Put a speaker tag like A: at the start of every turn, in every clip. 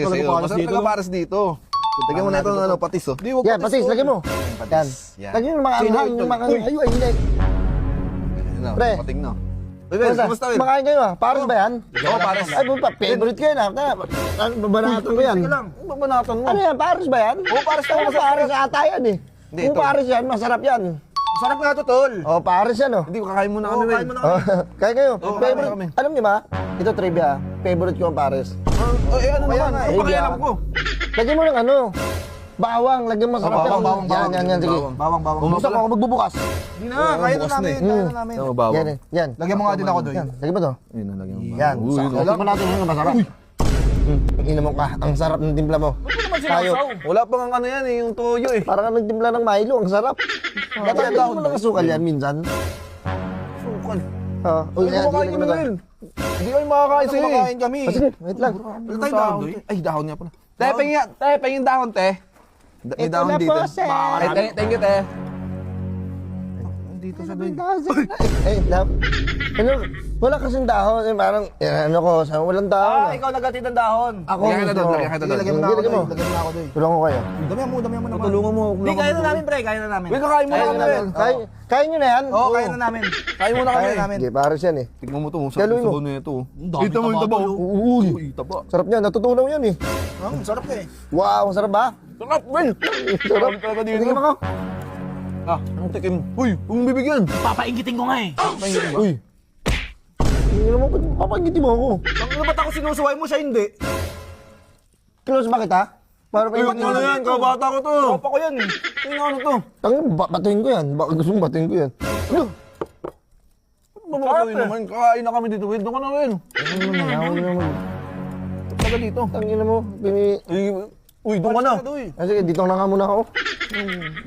A: talaga sa'yo. Masarap talaga pares dito. Lagyan mo na ito ng ano, patis oh.
B: Yan, patis, lagyan mo. Yan. Lagyan mo ng mga anghang, yung mga ay, hindi. Pre.
A: Pating na. Well, kumusta Will?
B: Kumakain kayo ah. Pares ba yan?
A: Oo, pares.
B: Ay, favorite ko yan ah. Babanatan ko yan.
A: Babanatan mo.
B: Ano yan, pares ba yan?
A: Oo, pares na.
B: Pares ata yan eh.
A: Hindi,
B: Kung
A: ito.
B: pares yan, masarap yan.
C: Sarap nga to, tol.
B: Oh, pares yan oh.
A: Hindi, kakain muna kami, Will.
B: Kaya kayo,
A: Oo,
B: favorite,
A: kami.
B: alam niyo ba? Ito trivia, favorite ko ang pares.
A: Ano naman? Ano pakialam ko?
B: Lagyan mo ng ano, bawang, lagyan mo sarap yan.
C: bawang.
B: Yan, sige.
C: Bawang.
B: Gusto ko ako magbubukas.
C: Di na, kaya na namin, kaya na namin.
A: Ano bawang?
B: Yan.
C: Lagyan mo nga din ako, Doy.
B: Yan, lagyan mo to.
A: Yun, nalagyan mo.
B: Yan,
A: Uy,
B: tikman natin yung masarap. Ina mo ka, ang sarap ng timpla mo. Tayo.
A: Wala pa nga ano yan eh, yung toyo eh.
B: Parang ka nagtimpla ng Milo, ang sarap. Dati mo lang asukal yan minsan.
A: Sukal.
B: Uy,
A: Hindi
B: yan,
A: ko makain
B: lagyan
A: yun,
B: mo to.
A: Will. Hindi kami makakain sa'yo eh.
C: Kumakain kami.
B: Sige, wait lang.
C: Wala tayong dahon, Doy.
A: Ay, dahon nga pala. Te, pengin dahon, te. May
B: Ito
A: dahon
B: na
A: dito.
B: po, sir.
A: Ay, thank you, te.
C: Dito sa Doy.
B: Love. Ano, wala kasing dahon. Parang, ano ko, walang dahon.
C: Ikaw nagatid ng dahon.
B: Ako,
A: Lagyan kita doon, lagyan kita doon.
C: Lagyan mo na ako,
B: Lagyan mo.
C: Doy. Lagyan mo na ako, Doy.
B: Tulungan ko kayo.
C: Damihan mo naman.
A: Tulungan mo.
C: Hindi, kaya na namin, pre. Kaya na namin.
A: Will, kakain muna kami, Will.
B: Kaya nyo na yan?
C: Oo, kaya na namin.
A: Kain muna kami.
C: Kaya namin.
B: Hindi, pares yan eh.
A: Tignan mo ito,
B: Kaluin mo.
A: sabaw na ito.
C: dami
A: Ito mo yung
C: taba,
A: taba.
B: Uy,
A: Uy, taba.
B: sarap niyan. Natutunaw yan eh.
C: Sarap eh.
B: Wow, ang sarap ba?
A: Sarap, Will.
B: Sarap.
A: talaga dito.
B: Tingnan ako.
A: Ang tikim. Uy, huwag bibigyan.
D: Papaingitin ko nga eh.
B: Uy. Tingnan mo, papagiti mo ako.
C: Ano ba't ako sinusuway mo, siya hindi?
B: Close ba kita? Para pa
A: Uy, ano yan? Kabata ko to.
C: Tropa ko yan eh.
A: Tingnan ano to.
B: Tangin, batuhin ko yan. Baka gusto mong batuhin ko yan. Ano?
A: Babatuin naman. Kakain na kami dito, Will. Doon ka na, Will.
B: Ano naman?
A: Taga dito.
B: Tangin mo.
A: Uy, doon ka na.
B: Sige, dito na nga muna ako.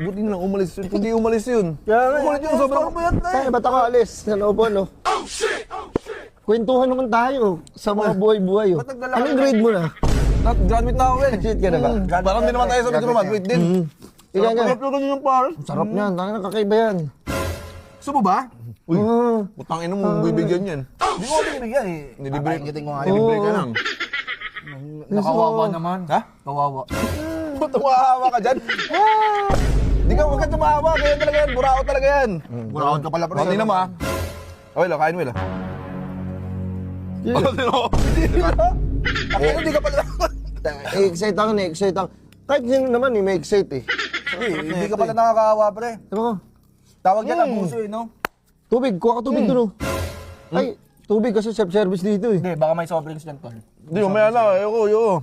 A: Buti na lang umalis yun. Hindi umalis yun.
C: Kaya nga,
A: Umalis yun. Sobrang bayat na eh.
B: Tayo, ba't ako alis? Sa loob, ano? Kwentuhan naman tayo sa mga buhay-buhay. Oh. Anong grade mo na?
A: Graduate na ako, Will.
B: Graduate ka na ba?
A: Parang hindi naman tayo sabi ko graduate din.
B: Ikaw nga.
A: Sarap na yung par.
B: Sarap niyan. Tangin na kakaiba yan.
A: Gusto mo ba? Uy,
B: Mm.
A: putang ina mo, bibigyan yan.
C: Hindi ko binibigyan eh.
A: Nilibre.
C: Papaingitin ko nga.
A: Nilibre ka lang.
C: Nakawawa naman.
A: Ha?
C: Kawawa.
A: Ba't tumahawa ka dyan? Hindi ka, huwag ka tumahawa. Kaya talaga yan. Burao talaga yan.
C: Buraon ka pala, pre.
A: Hindi naman ah. Okay lang, kain mo lang.
C: Hindi ka pala.
B: Excite ako, excite ako. Kahit sino naman may excite eh.
C: Hindi ka pala nakakawa, pre.
B: Diba ko?
C: Tawag yan ang puso eh, no?
B: Tubig, kuha ka tubig doon oh. Ay, tubig kasi self-service dito eh.
C: Hindi, baka may soft drinks dyan, tol.
A: Hindi, mamaya na. Ayoko.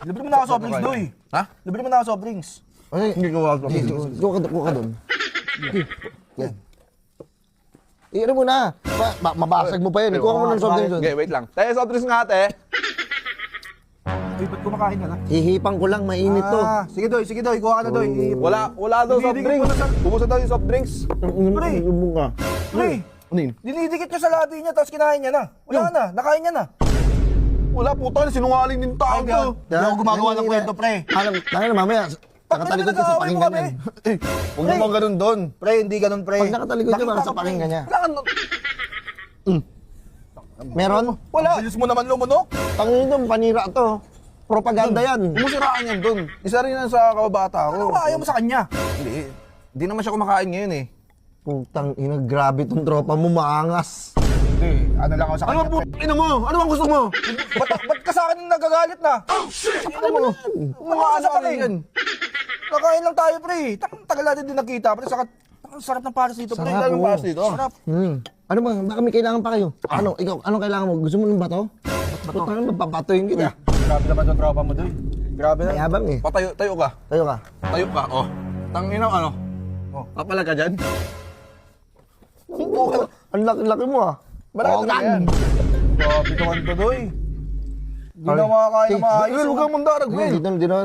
C: Libre mo na ako soft drinks, Doy.
A: Ha?
C: Libre mo na ako soft drinks.
B: Ay,
A: Hindi ko wag.
B: kuha ka doon. Yan. Iyan mo na. Mabasag mo pa yan. Kuha ka mo ng soft drinks doon.
A: Okay, wait lang. Tayo sa address nga, ate.
C: Uy, ba't kumakain ka na?
B: Hihipang ko lang, mainit to.
C: Sige, Doy. Kuha ka na, Doy.
A: Wala daw soft
C: Dinidikit
A: drinks.
C: mo na sa-
A: Ubus na daw yung soft drinks.
C: Pre.
B: Yung ka.
C: Pre,
A: Ano yun?
C: dinidikit niya sa labi niya, tapos kinain niya na. Wala na, nakain niya na.
A: Wala, puta. Sinungaling din tao to.
C: Hindi ako gumagawa ng kwento, pre.
B: Alam na mamaya, nakatalikod ka sa pakinggan yan.
A: Eh, huwag naman ganun doon.
C: Pre, hindi ganun, pre.
B: Pag nakatalikod ka baka sa pakinggan niya.
A: Kailangan
B: Meron?
C: Wala. Bilis mo naman lumunok.
B: Pangin doon, panira to. Propaganda yan.
A: Umusiraan yan doon. Isa rin yan sa kababata
C: Ano
A: ko.
C: ba ayaw mo sa kanya?
A: Hindi. Hindi naman siya kumakain ngayon eh.
B: Putang ina, grabe tong tropa mo, maangas.
C: Hindi, ano lang ako sa
A: Ano
C: kanya.
A: ang putin mo? Ano ang gusto mo?
C: Ba't ka sa akin nagagalit na?
A: Ano mo? Mga ano ka yan?
C: Kakain lang tayo, pre. Tagal natin din nakita, pre. Ang sarap ng pares dito, pre.
B: Sarap,
A: Ano yung
B: oo.
A: pass dito?
C: Sarap.
B: Ano ba? Baka may kailangan pa kayo. Ano? Ikaw, anong kailangan mo? Gusto mo ng bato? Putang ina, mapapatoyin kita.
C: Grabe naman yung tropa mo, Doy. Grabe na.
B: Mayabang eh.
A: Tayo ka.
B: Tayo ka.
A: Tayo ka, oh. Tangina ano? Oh. Kapalag ka dyan?
B: Ang laki-laki mo ah.
A: Marami na yan.
C: Grabe naman to, Doy. Hindi na makakain na maayos.
A: Will, huwag kang mandarag, Will.
B: Dito na,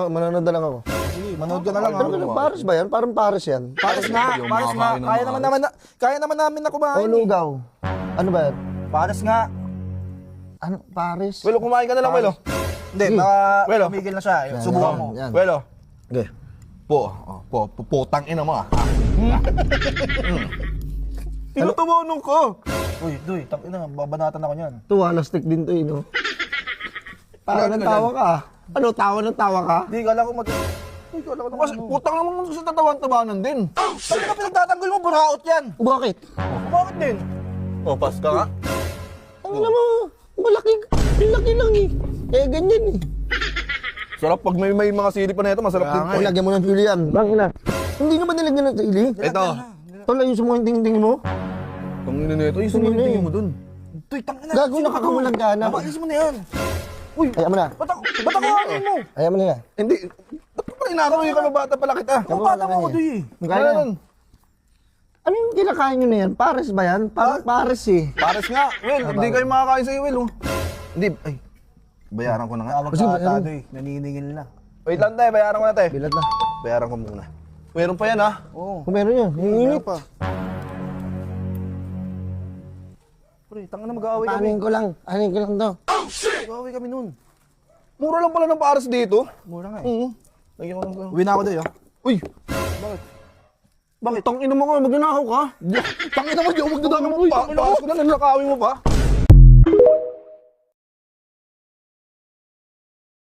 B: manonood na lang ako.
C: Sige, manood ka na lang.
B: Ano ba? Pares ba yan? Parang pares yan.
C: Pares nga, pares nga. Kaya naman namin na
B: O
C: kumain.
B: lugaw. Ano ba yan?
C: Pares nga.
B: Ano? Pares?
A: Will, kumain ka na lang, Will. oh.
C: Hindi, baka
A: Well,
C: tumigil na siya. Subukan mo.
B: Yan.
A: Will, oh.
B: Okay.
A: Putang ina mo ah. Tinutumonong ko.
C: Uy, Doy, tangina, babanatan ako niyan.
B: Ito, wala stick din to eh, no? Tawa ng tawa ka. Ano, tawa ng tawa ka?
C: Hindi, kala ko Uy, kala ko kasi putang naman sa tatawan-tawanan din. Bakit ka pinagtatanggol mo, buraot yan?
B: Bakit?
C: Bakit din?
A: Oh, pas ka nga.
B: Ang ina mo, malaki lang eh. Eh, ganyan eh.
A: Sarap pag may mga sili pa na ito, masarap din.
B: O, lagyan mo ng chili yan. Bangina. Hindi naman nilagyan ng chili.
A: Ito.
B: Tol, ayun sa mga ting mo.
A: Kung ino nito, yung suminding mo dun.
C: Tuy, tangina.
B: Gago, nakakawalang gana.
C: Alis mo na yan. Uy,
B: Ayaw mo na.
C: ba't ako hangin mo?
B: Ayaw mo na yan.
A: Hindi. Ba't pa inaano yung kababata pala kita?
C: Ang bata mo ako, Tuy eh.
B: Kaya
A: Ano
B: na.
A: nun?
B: Ano yung kinakain nyo na yan? Pares ba yan? Parang pares eh.
A: Pares nga. Will, hindi kayo makakain sa iyo, Will. Oh. Hindi. Ay. Bayaran ko na nga.
C: Tawag ka ata, Tuy. Naniningil na.
A: Wait lang tayo, bayaran ko na tayo.
B: Bilat na.
A: Bayaran ko muna. Meron pa yan ha.
C: Oo.
B: Kung meron yun, hinginit.
C: pa. Pre, tanga na mag-aaway kami.
B: Anin ko lang to.
C: Mag-aaway kami nun.
A: Mura lang pala ng pares dito.
C: Mura nga eh.
A: Oo. Lagyan ko lang sa...
C: Uwi na ako, Tuy ah.
A: Uy! Bakit? Tang ina mo ka, magnanakaw ka. Tang ina mo, di ako magdadami mo pa. Pares ko na, nanakawin mo pa.